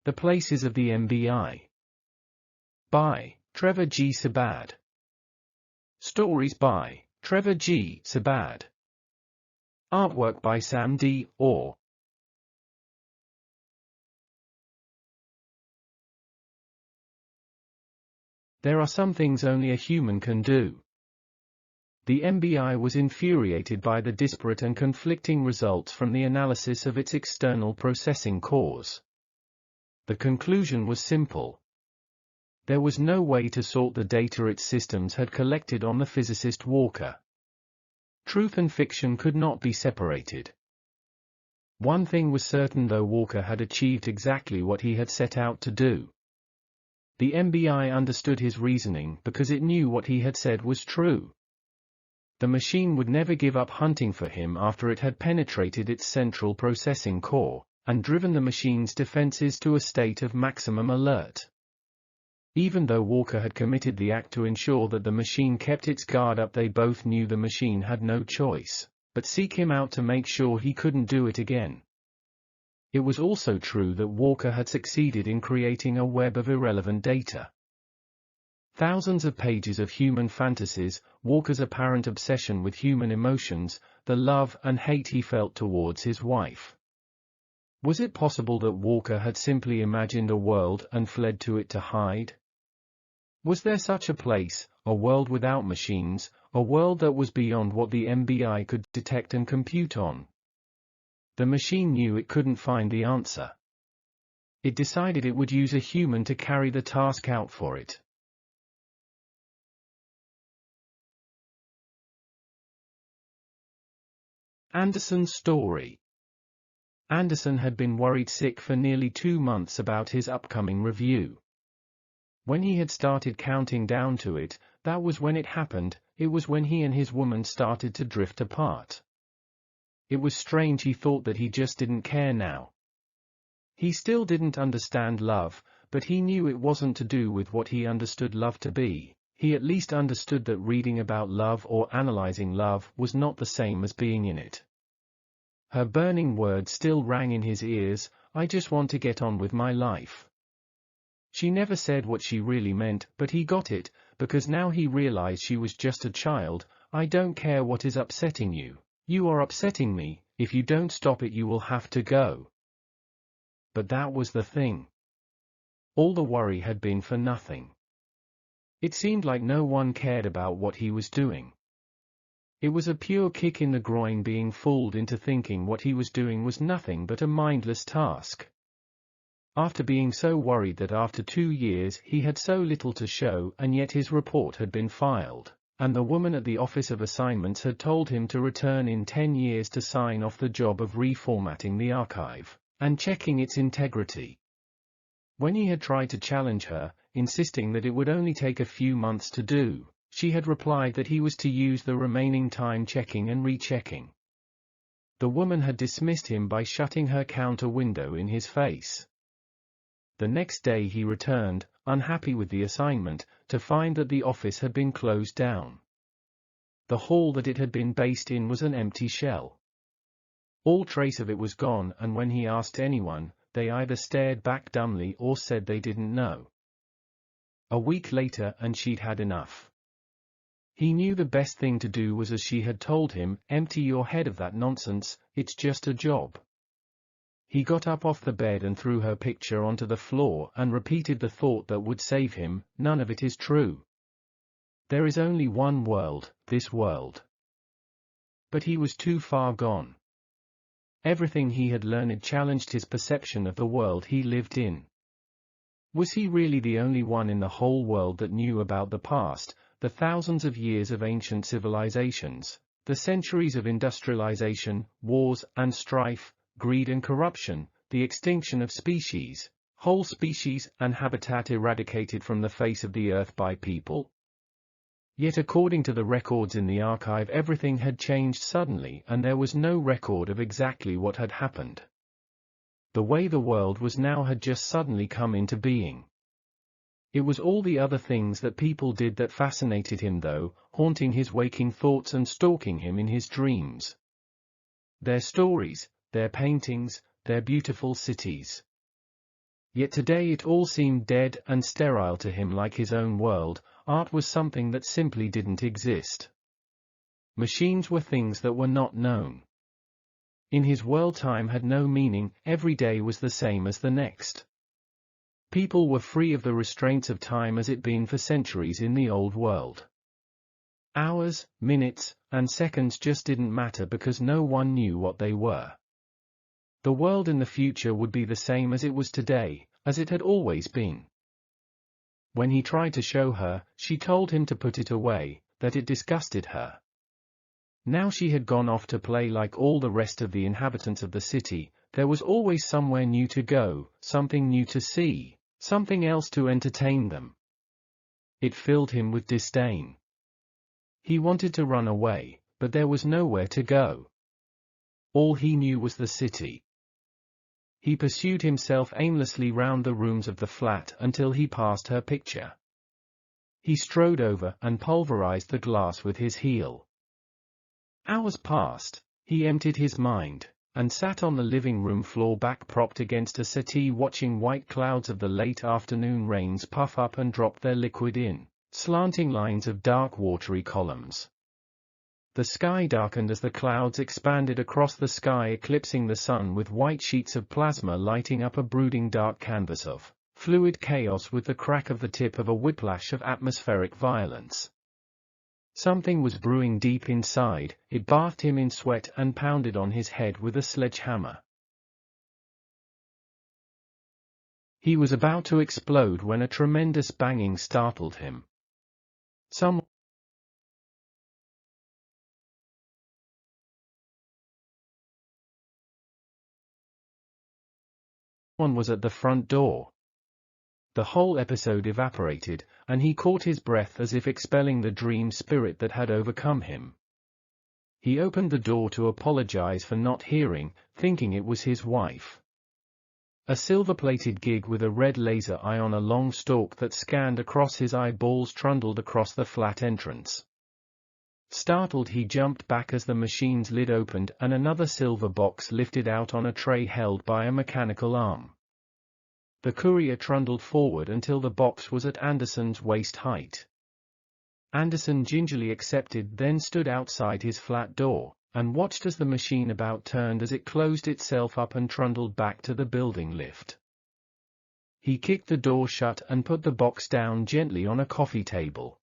The Places of the MBI. By Trevor G. Sabad. Stories by Trevor G. Sabad. Artwork by Sam D. Orr. There are some things only a human can do. The MBI was infuriated by the disparate and conflicting results from the analysis of its external processing cores. The conclusion was simple. There was no way to sort the data its systems had collected on the physicist Walker. Truth and fiction could not be separated. One thing was certain, though Walker had achieved exactly what he had set out to do. The MBI understood his reasoning because it knew what he had said was true. The machine would never give up hunting for him after it had penetrated its central processing core, and driven the machine's defenses to a state of maximum alert. Even though Walker had committed the act to ensure that the machine kept its guard up, they both knew the machine had no choice but seek him out to make sure he couldn't do it again. It was also true that Walker had succeeded in creating a web of irrelevant data. Thousands of pages of human fantasies, Walker's apparent obsession with human emotions, the love and hate he felt towards his wife. Was it possible that Walker had simply imagined a world and fled to it to hide? Was there such a place, a world without machines, a world that was beyond what the MBI could detect and compute on? The machine knew it couldn't find the answer. It decided it would use a human to carry the task out for it. Anderson's story. Anderson had been worried sick for nearly 2 months about his upcoming review. When he had started counting down to it, that was when it happened. It was when he and his woman started to drift apart. It was strange, he thought, that he just didn't care now. He still didn't understand love, but he knew it wasn't to do with what he understood love to be. He at least understood that reading about love or analyzing love was not the same as being in it. Her burning words still rang in his ears, "I just want to get on with my life." She never said what she really meant, but he got it, because now he realized she was just a child. "I don't care what is upsetting you. You are upsetting me. If you don't stop it, you will have to go." But that was the thing. All the worry had been for nothing. It seemed like no one cared about what he was doing. It was a pure kick in the groin, being fooled into thinking what he was doing was nothing but a mindless task. After being so worried that after 2 years he had so little to show, and yet his report had been filed, and the woman at the Office of Assignments had told him to return in 10 years to sign off the job of reformatting the archive and checking its integrity. When he had tried to challenge her, insisting that it would only take a few months to do, she had replied that he was to use the remaining time checking and rechecking. The woman had dismissed him by shutting her counter window in his face. The next day he returned, unhappy with the assignment, to find that the office had been closed down. The hall that it had been based in was an empty shell. All trace of it was gone, and when he asked anyone, they either stared back dumbly or said they didn't know. A week later, and she'd had enough. He knew the best thing to do was as she had told him, "Empty your head of that nonsense, it's just a job." He got up off the bed and threw her picture onto the floor and repeated the thought that would save him, "None of it is true. There is only one world, this world." But he was too far gone. Everything he had learned challenged his perception of the world he lived in. Was he really the only one in the whole world that knew about the past, the thousands of years of ancient civilizations, the centuries of industrialization, wars and strife, greed and corruption, the extinction of species, whole species and habitat eradicated from the face of the earth by people? Yet according to the records in the archive, everything had changed suddenly, and there was no record of exactly what had happened. The way the world was now had just suddenly come into being. It was all the other things that people did that fascinated him, though, haunting his waking thoughts and stalking him in his dreams. Their stories, their paintings, their beautiful cities. Yet today it all seemed dead and sterile to him, like his own world. Art was something that simply didn't exist. Machines were things that were not known. In his world, time had no meaning, every day was the same as the next. People were free of the restraints of time as it been for centuries in the old world. Hours, minutes, and seconds just didn't matter because no one knew what they were. The world in the future would be the same as it was today, as it had always been. When he tried to show her, she told him to put it away, that it disgusted her. Now she had gone off to play like all the rest of the inhabitants of the city. There was always somewhere new to go, something new to see, something else to entertain them. It filled him with disdain. He wanted to run away, but there was nowhere to go. All he knew was the city. He pursued himself aimlessly round the rooms of the flat until he passed her picture. He strode over and pulverized the glass with his heel. Hours passed. He emptied his mind, and sat on the living room floor back propped against a settee watching white clouds of the late afternoon rains puff up and drop their liquid in slanting lines of dark watery columns. The sky darkened as the clouds expanded across the sky, eclipsing the sun with white sheets of plasma lighting up a brooding dark canvas of fluid chaos with the crack of the tip of a whiplash of atmospheric violence. Something was brewing deep inside. It bathed him in sweat and pounded on his head with a sledgehammer. He was about to explode when a tremendous banging startled him. Someone was at the front door. The whole episode evaporated, and he caught his breath as if expelling the dream spirit that had overcome him. He opened the door to apologize for not hearing, thinking it was his wife. A silver-plated gig with a red laser eye on a long stalk that scanned across his eyeballs trundled across the flat entrance. Startled, he jumped back as the machine's lid opened and another silver box lifted out on a tray held by a mechanical arm. The courier trundled forward until the box was at Anderson's waist height. Anderson gingerly accepted, then stood outside his flat door, and watched as the machine about turned as it closed itself up and trundled back to the building lift. He kicked the door shut and put the box down gently on a coffee table.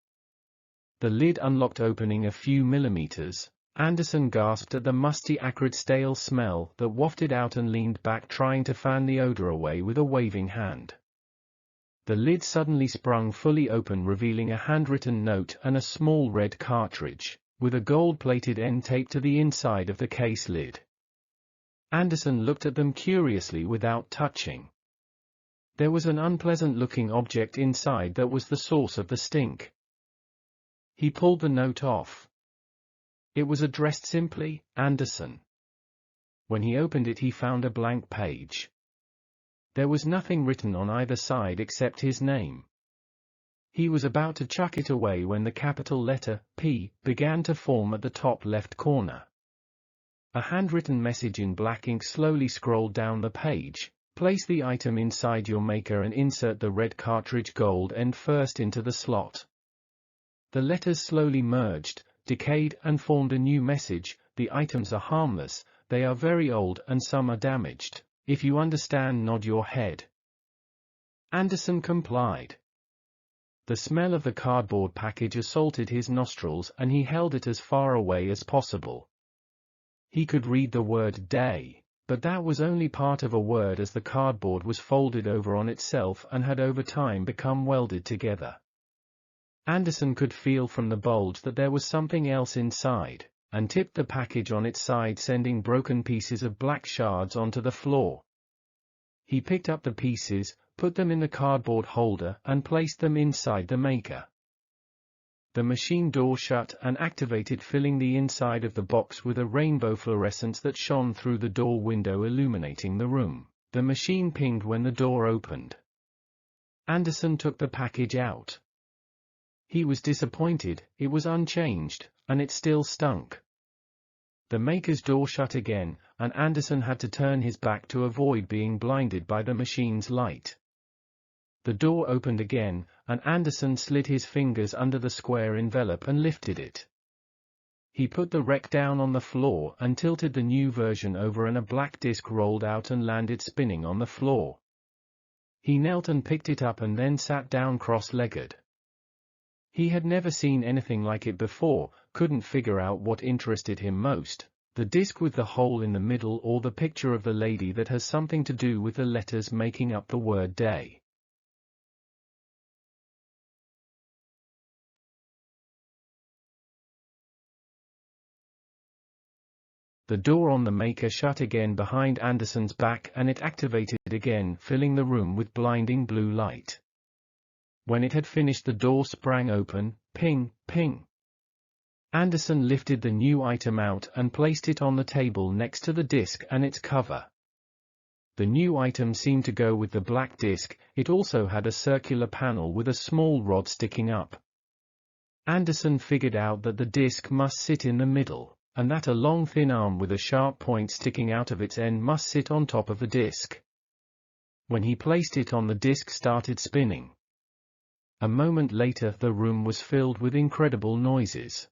The lid unlocked, opening a few millimeters. Anderson gasped at the musty, acrid, stale smell that wafted out and leaned back, trying to fan the odor away with a waving hand. The lid suddenly sprung fully open, revealing a handwritten note and a small red cartridge, with a gold-plated end taped to the inside of the case lid. Anderson looked at them curiously without touching. There was an unpleasant-looking object inside that was the source of the stink. He pulled the note off. It was addressed simply, Anderson. When he opened it, he found a blank page. There was nothing written on either side except his name. He was about to chuck it away when the capital letter P began to form at the top left corner. A handwritten message in black ink slowly scrolled down the page. Place the item inside your maker and insert the red cartridge gold end first into the slot. The letters slowly merged, decayed, and formed a new message. The items are harmless, they are very old and some are damaged. If you understand, nod your head. Anderson complied. The smell of the cardboard package assaulted his nostrils and he held it as far away as possible. He could read the word day, but that was only part of a word, as the cardboard was folded over on itself and had over time become welded together. Anderson could feel from the bulge that there was something else inside, and tipped the package on its side, sending broken pieces of black shards onto the floor. He picked up the pieces, put them in the cardboard holder, and placed them inside the maker. The machine door shut and activated, filling the inside of the box with a rainbow fluorescence that shone through the door window, illuminating the room. The machine pinged when the door opened. Anderson took the package out. He was disappointed. It was unchanged, and it still stunk. The maker's door shut again, and Anderson had to turn his back to avoid being blinded by the machine's light. The door opened again, and Anderson slid his fingers under the square envelope and lifted it. He put the wreck down on the floor and tilted the new version over, and a black disc rolled out and landed spinning on the floor. He knelt and picked it up and then sat down cross-legged. He had never seen anything like it before, couldn't figure out what interested him most, the disc with the hole in the middle or the picture of the lady that has something to do with the letters making up the word day. The door on the maker shut again behind Anderson's back and it activated again, filling the room with blinding blue light. When it had finished, the door sprang open, ping, ping. Anderson lifted the new item out and placed it on the table next to the disc and its cover. The new item seemed to go with the black disc. It also had a circular panel with a small rod sticking up. Anderson figured out that the disc must sit in the middle, and that a long thin arm with a sharp point sticking out of its end must sit on top of the disc. When he placed it on, the disc started spinning. A moment later, the room was filled with incredible noises.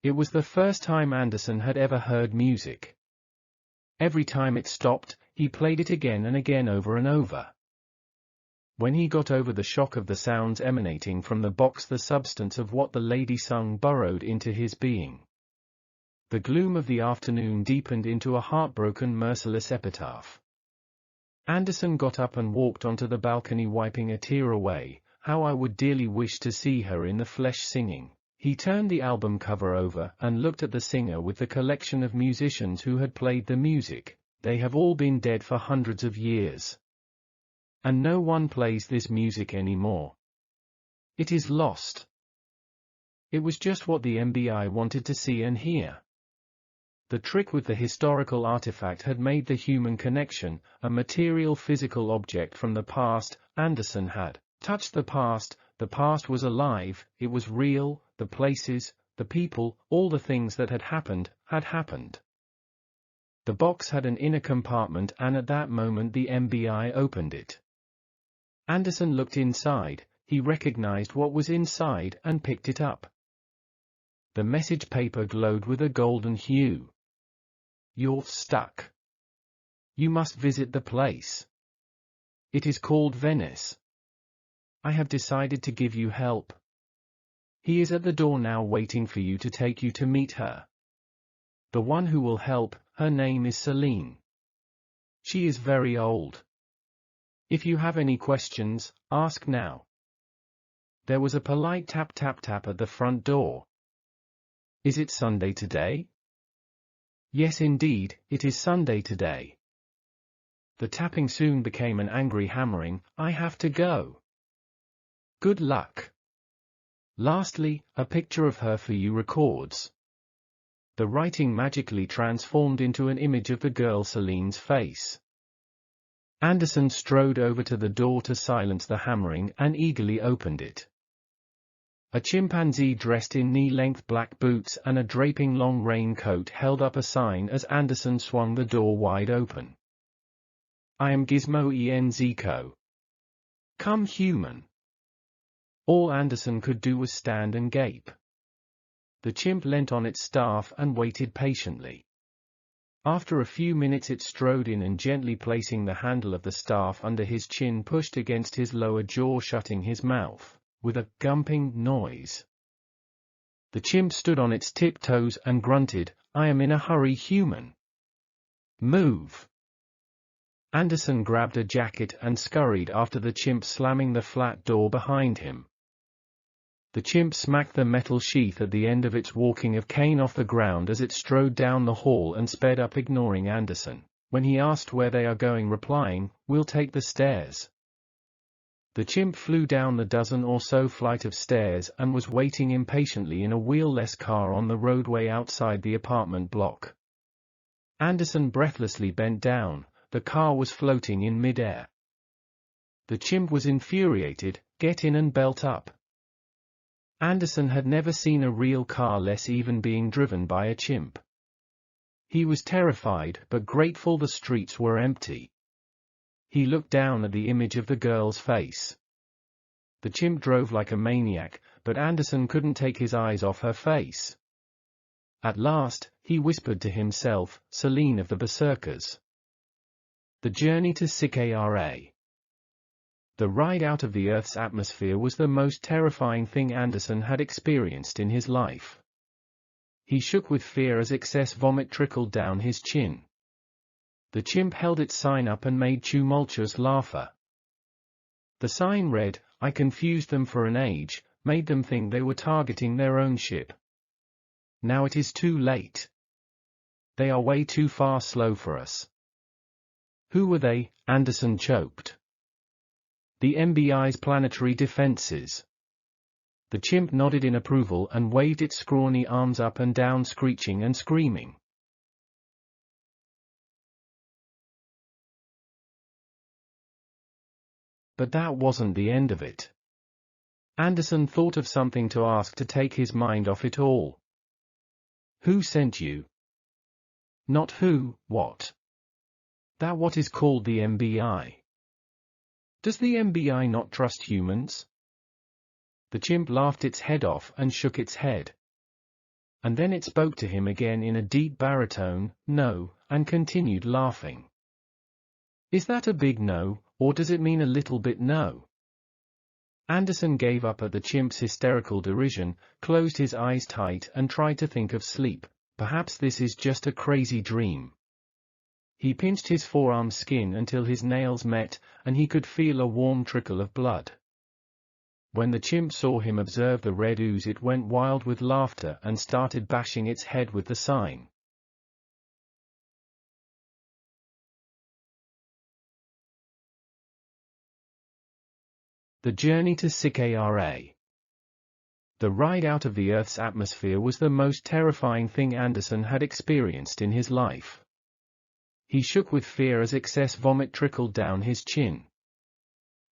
It was the first time Anderson had ever heard music. Every time it stopped, he played it again and again, over and over. When he got over the shock of the sounds emanating from the box, the substance of what the lady sung burrowed into his being. The gloom of the afternoon deepened into a heartbroken, merciless epitaph. Anderson got up and walked onto the balcony, wiping a tear away. How I would dearly wish to see her in the flesh singing. He turned the album cover over and looked at the singer with the collection of musicians who had played the music. They have all been dead for hundreds of years. And no one plays this music anymore. It is lost. It was just what the MBI wanted to see and hear. The trick with the historical artifact had made the human connection, a material physical object from the past. Anderson had touched the past was alive, it was real, the places, the people, all the things that had happened, had happened. The box had an inner compartment, and at that moment the MBI opened it. Anderson looked inside, he recognized what was inside and picked it up. The message paper glowed with a golden hue. You're stuck. You must visit the place. It is called Venice. I have decided to give you help. He is at the door now, waiting for you to take you to meet her. The one who will help, her name is Celine. She is very old. If you have any questions, ask now. There was a polite tap tap tap at the front door. Is it Sunday today? Yes indeed, it is Sunday today. The tapping soon became an angry hammering. I have to go. Good luck. Lastly, a picture of her for you records. The writing magically transformed into an image of the girl Celine's face. Anderson strode over to the door to silence the hammering and eagerly opened it. A chimpanzee dressed in knee-length black boots and a draping long raincoat held up a sign as Anderson swung the door wide open. I am Gizmo Enzico. Come human. All Anderson could do was stand and gape. The chimp leant on its staff and waited patiently. After a few minutes it strode in and, gently placing the handle of the staff under his chin, pushed against his lower jaw, shutting his mouth, with a gumping noise. The chimp stood on its tiptoes and grunted, I am in a hurry human. Move. Anderson grabbed a jacket and scurried after the chimp, slamming the flat door behind him. The chimp smacked the metal sheath at the end of its walking cane off the ground as it strode down the hall and sped up, ignoring Anderson. When he asked where they are going, replying, we'll take the stairs. The chimp flew down the dozen or so flight of stairs and was waiting impatiently in a wheel-less car on the roadway outside the apartment block. Anderson breathlessly bent down. The car was floating in mid-air. The chimp was infuriated. Get in and belt up. Anderson had never seen a real car, less even being driven by a chimp. He was terrified, but grateful the streets were empty. He looked down at the image of the girl's face. The chimp drove like a maniac, but Anderson couldn't take his eyes off her face. At last, he whispered to himself, "Celine of the Berserkers." The journey to Sikara. The ride out of the Earth's atmosphere was the most terrifying thing Anderson had experienced in his life. He shook with fear as excess vomit trickled down his chin. The chimp held its sign up and made tumultuous laughter. The sign read, "I confused them for an age, made them think they were targeting their own ship. Now it is too late. They are way too far slow for us." Who were they? Anderson choked. The MBI's planetary defenses. The chimp nodded in approval and waved its scrawny arms up and down, screeching and screaming. But that wasn't the end of it. Anderson thought of something to ask to take his mind off it all. "Who sent you?" Not who, what? That what is called the MBI. Does the MBI not trust humans? The chimp laughed its head off and shook its head. And then it spoke to him again in a deep baritone, "No," and continued laughing. Is that a big no, or does it mean a little bit no? Anderson gave up at the chimp's hysterical derision, closed his eyes tight and tried to think of sleep. Perhaps this is just a crazy dream. He pinched his forearm skin until his nails met, and he could feel a warm trickle of blood. When the chimp saw him observe the red ooze, it went wild with laughter and started bashing its head with the sign. The journey to Sikara. The ride out of the Earth's atmosphere was the most terrifying thing Anderson had experienced in his life. He shook with fear as excess vomit trickled down his chin.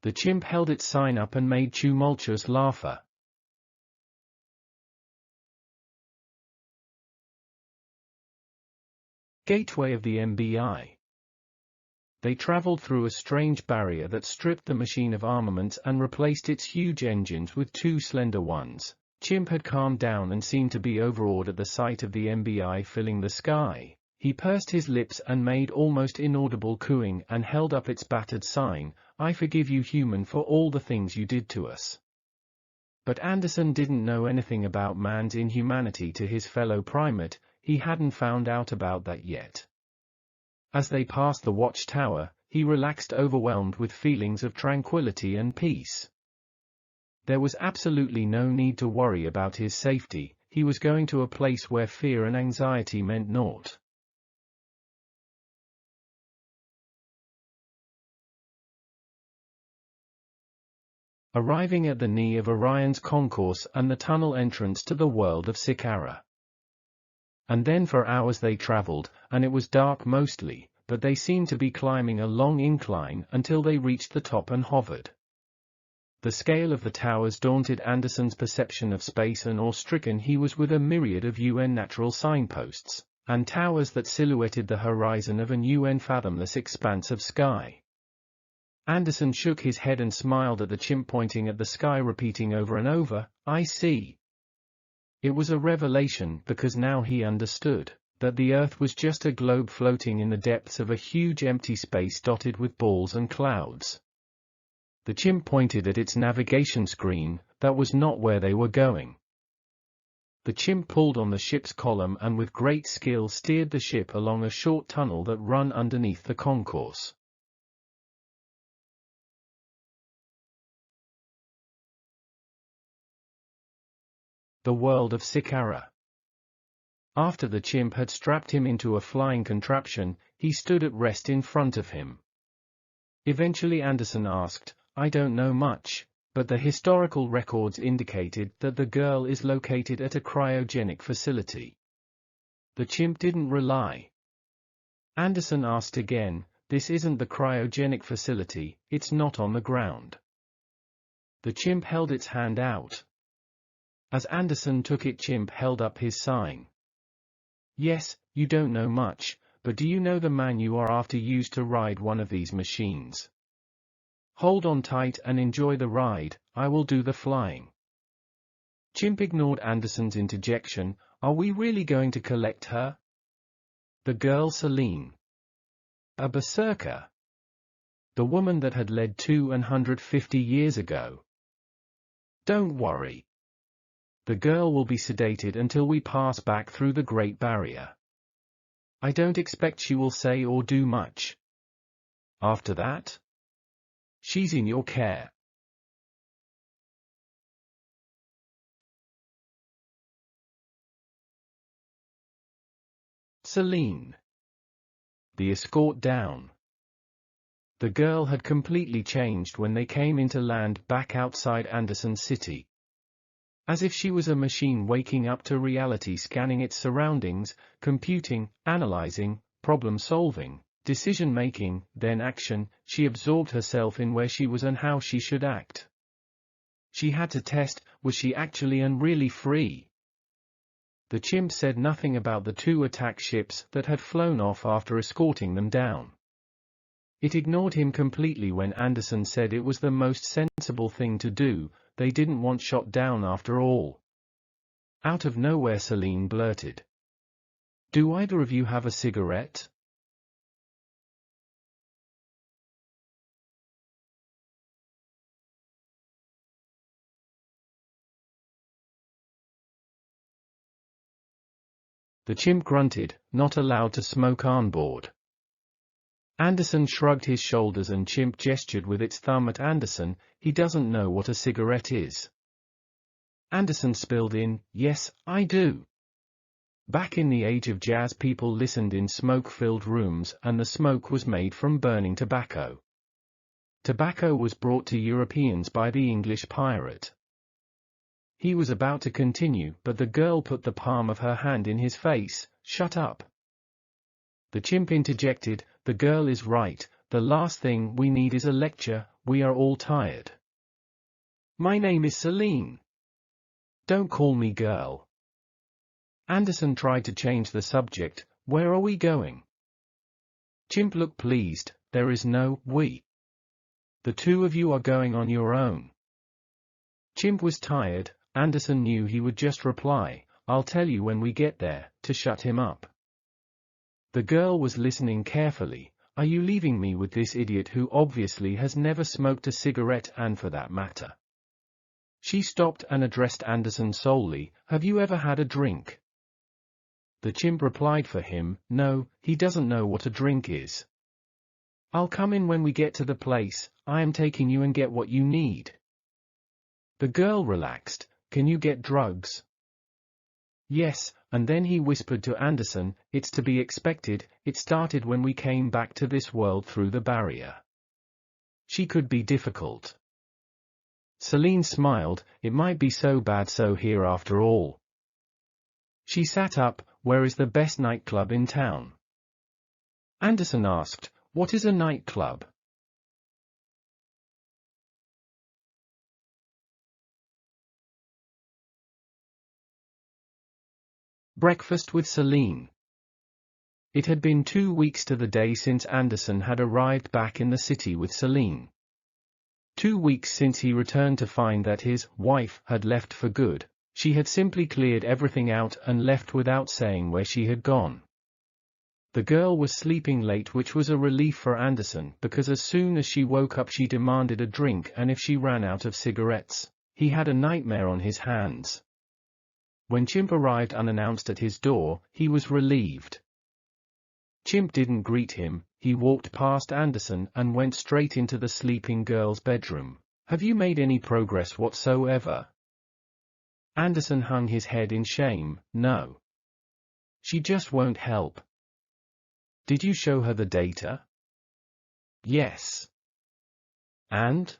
The chimp held its sign up and made tumultuous laughter. Gateway of the MBI. They traveled through a strange barrier that stripped the machine of armaments and replaced its huge engines with two slender ones. Chimp had calmed down and seemed to be overawed at the sight of the MBI filling the sky. He pursed his lips and made almost inaudible cooing and held up its battered sign, "I forgive you, human, for all the things you did to us." But Anderson didn't know anything about man's inhumanity to his fellow primate. He hadn't found out about that yet. As they passed the watchtower, he relaxed, overwhelmed with feelings of tranquility and peace. There was absolutely no need to worry about his safety. He was going to a place where fear and anxiety meant naught. Arriving at the knee of Orion's concourse and the tunnel entrance to the world of Sikara. And then for hours they traveled, and it was dark mostly, but they seemed to be climbing a long incline until they reached the top and hovered. The scale of the towers daunted Anderson's perception of space, and awe-stricken he was with a myriad of UN natural signposts, and towers that silhouetted the horizon of an UN fathomless expanse of sky. Anderson shook his head and smiled at the chimp, pointing at the sky, repeating over and over, "I see." It was a revelation, because now he understood that the Earth was just a globe floating in the depths of a huge empty space dotted with balls and clouds. The chimp pointed at its navigation screen. That was not where they were going. The chimp pulled on the ship's column and with great skill steered the ship along a short tunnel that ran underneath the concourse. The world of Sikara. After the chimp had strapped him into a flying contraption, he stood at rest in front of him. Eventually Anderson asked, "I don't know much, but the historical records indicated that the girl is located at a cryogenic facility." The chimp didn't rely. Anderson asked again, "This isn't the cryogenic facility, it's not on the ground." The chimp held its hand out. As Anderson took it, chimp held up his sign. "Yes, you don't know much, but do you know the man you are after used to ride one of these machines?" Hold on tight and enjoy the ride, I will do the flying. Chimp ignored Anderson's interjection. Are we really going to collect her? The girl Celine. A berserker. The woman that had led 250 years ago. Don't worry. The girl will be sedated until we pass back through the Great Barrier. I don't expect she will say or do much. After that, she's in your care. Celine. The escort down. The girl had completely changed when they came into land back outside Anderson City. As if she was a machine waking up to reality, scanning its surroundings, computing, analyzing, problem-solving, decision-making, then action. She absorbed herself in where she was and how she should act. She had to test, was she actually and really free? The chimp said nothing about the 2 attack ships that had flown off after escorting them down. It ignored him completely when Anderson said it was the most sensible thing to do. They didn't want shot down after all. Out of nowhere Celine blurted, "Do either of you have a cigarette?" The chimp grunted, not allowed to smoke on board. Anderson shrugged his shoulders and chimp gestured with its thumb at Anderson. He doesn't know what a cigarette is. Anderson spilled in, "Yes, I do." Back in the age of jazz, people listened in smoke-filled rooms, and the smoke was made from burning tobacco. Tobacco was brought to Europeans by the English pirate. He was about to continue, but the girl put the palm of her hand in his face. "Shut up." The chimp interjected, "The girl is right, the last thing we need is a lecture, we are all tired." "My name is Celine. Don't call me girl." Anderson tried to change the subject. "Where are we going?" Chimp looked pleased. "There is no we. The 2 of you are going on your own." Chimp was tired. Anderson knew he would just reply, "I'll tell you when we get there," to shut him up. The girl was listening carefully. "Are you leaving me with this idiot who obviously has never smoked a cigarette, and for that matter?" She stopped and addressed Anderson solely. "Have you ever had a drink?" The chimp replied for him, "No, he doesn't know what a drink is." "I'll come in when we get to the place. I am taking you and get what you need." The girl relaxed. "Can you get drugs?" "Yes," and then he whispered to Anderson, "It's to be expected, it started when we came back to this world through the barrier." She could be difficult. Celine smiled. "It might be so bad so here after all." She sat up. "Where is the best nightclub in town?" Anderson asked, "What is a nightclub?" Breakfast with Celine. It had been 2 weeks to the day since Anderson had arrived back in the city with Celine. 2 weeks since he returned to find that his wife had left for good. She had simply cleared everything out and left without saying where she had gone. The girl was sleeping late, which was a relief for Anderson, because as soon as she woke up she demanded a drink, and if she ran out of cigarettes, he had a nightmare on his hands. When Chimp arrived unannounced at his door, he was relieved. Chimp didn't greet him. He walked past Anderson and went straight into the sleeping girl's bedroom. "Have you made any progress whatsoever?" Anderson hung his head in shame. "No. She just won't help." "Did you show her the data?" "Yes." "And?"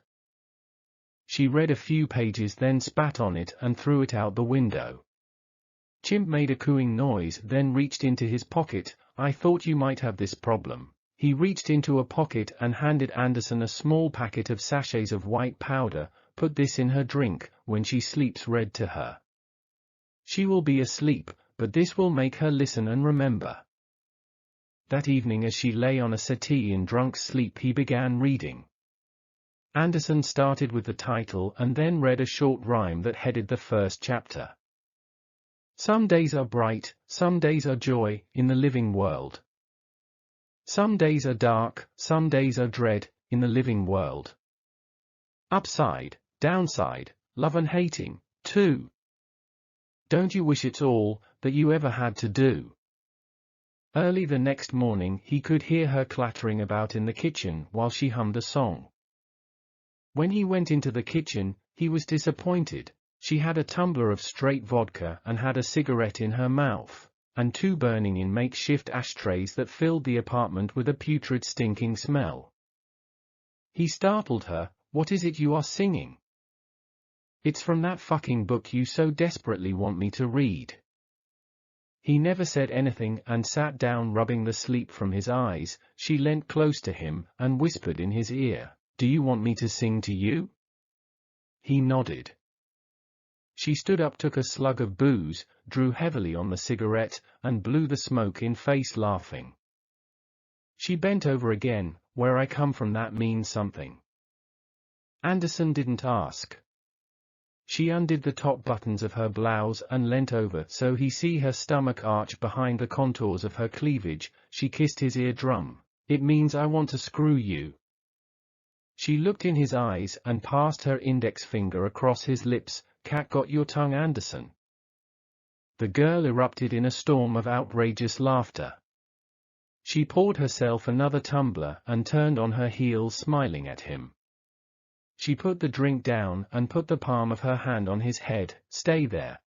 She read a few pages, then spat on it and threw it out the window. Chimp made a cooing noise, then reached into his pocket. "I thought you might have this problem." He reached into a pocket and handed Anderson a small packet of sachets of white powder. "Put this in her drink, when she sleeps read to her. She will be asleep, but this will make her listen and remember." That evening as she lay on a settee in drunk sleep he began reading. Anderson started with the title and then read a short rhyme that headed the first chapter. Some days are bright, some days are joy, in the living world. Some days are dark, some days are dread, in the living world. Upside, downside, love and hating, too. Don't you wish it's all that you ever had to do? Early the next morning he could hear her clattering about in the kitchen while she hummed a song. When he went into the kitchen, he was disappointed. She had a tumbler of straight vodka and had a cigarette in her mouth, and two burning in makeshift ashtrays that filled the apartment with a putrid stinking smell. He startled her. What is it you are singing? It's from that fucking book you so desperately want me to read. He never said anything and sat down rubbing the sleep from his eyes. She leant close to him and whispered in his ear, "Do you want me to sing to you?" He nodded. She stood up, took a slug of booze, drew heavily on the cigarette, and blew the smoke in face, laughing. She bent over again. Where I come from, that means something. Anderson didn't ask. She undid the top buttons of her blouse and leant over so he see her stomach arch behind the contours of her cleavage. She kissed his eardrum. It means I want to screw you. She looked in his eyes and passed her index finger across his lips. Cat got your tongue, Anderson? The girl erupted in a storm of outrageous laughter. She poured herself another tumbler and turned on her heels, smiling at him. She put the drink down and put the palm of her hand on his head. Stay there.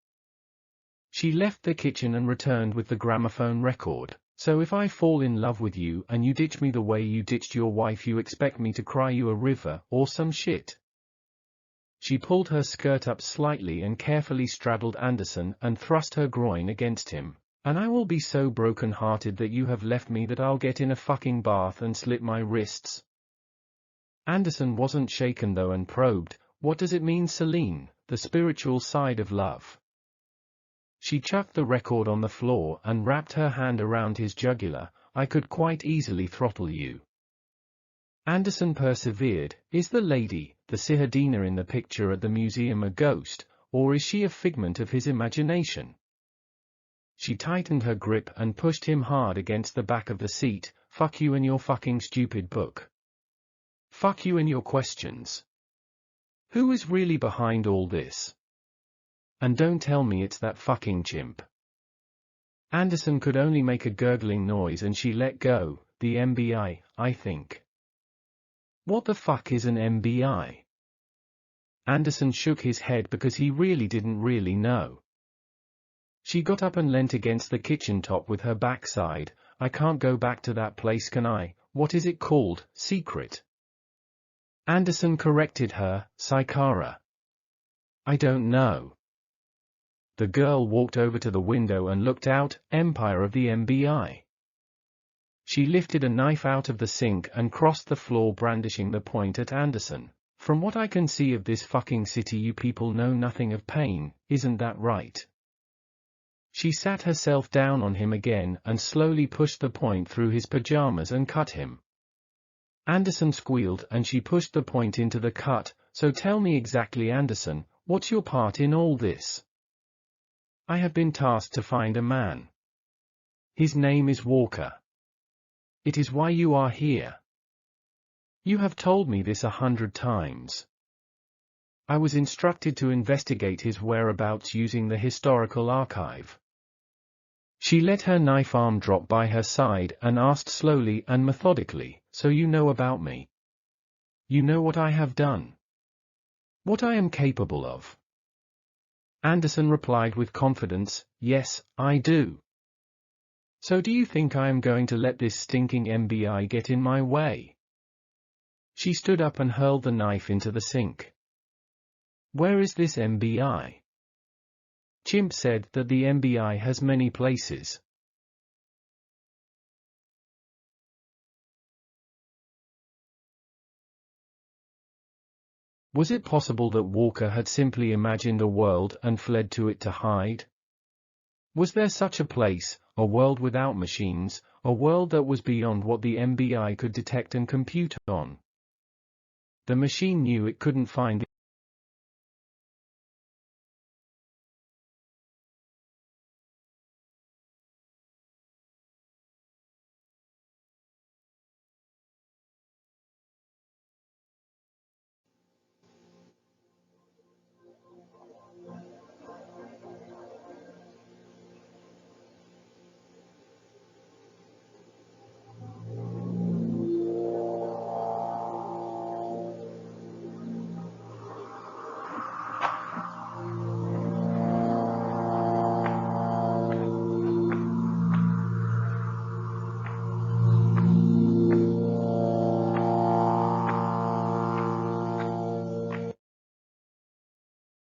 She left the kitchen and returned with the gramophone record. So if I fall in love with you and you ditch me the way you ditched your wife, you expect me to cry you a river or some shit? She pulled her skirt up slightly and carefully straddled Anderson and thrust her groin against him. And I will be so broken-hearted that you have left me that I'll get in a fucking bath and slit my wrists. Anderson wasn't shaken though and probed, what does it mean, Celine, the spiritual side of love? She chucked the record on the floor and wrapped her hand around his jugular. I could quite easily throttle you. Anderson persevered. Is the lady, the Sihadina in the picture at the museum, a ghost, or is she a figment of his imagination? She tightened her grip and pushed him hard against the back of the seat. Fuck you and your fucking stupid book. Fuck you and your questions. Who is really behind all this? And don't tell me it's that fucking chimp. Anderson could only make a gurgling noise and she let go. The MBI, I think. What the fuck is an MBI? Anderson shook his head because he really didn't know. She got up and leant against the kitchen top with her backside. I can't go back to that place, can I? What is it called? Secret? Anderson corrected her. Saikara. I don't know. The girl walked over to the window and looked out. Empire of the MBI. She lifted a knife out of the sink and crossed the floor, brandishing the point at Anderson. From what I can see of this fucking city, you people know nothing of pain, isn't that right? She sat herself down on him again and slowly pushed the point through his pajamas and cut him. Anderson squealed and she pushed the point into the cut. So tell me exactly, Anderson, what's your part in all this? I have been tasked to find a man. His name is Walker. It is why you are here. You have told me this 100 times. I was instructed to investigate his whereabouts using the historical archive. She let her knife arm drop by her side and asked slowly and methodically, so you know about me? You know what I have done? What I am capable of? Anderson replied with confidence, yes, I do. So do you think I am going to let this stinking MBI get in my way? She stood up and hurled the knife into the sink. Where is this MBI? Chimp said that the MBI has many places. Was it possible that Walker had simply imagined a world and fled to it to hide? Was there such a place, a world without machines, a world that was beyond what the MBI could detect and compute on? The machine knew it couldn't find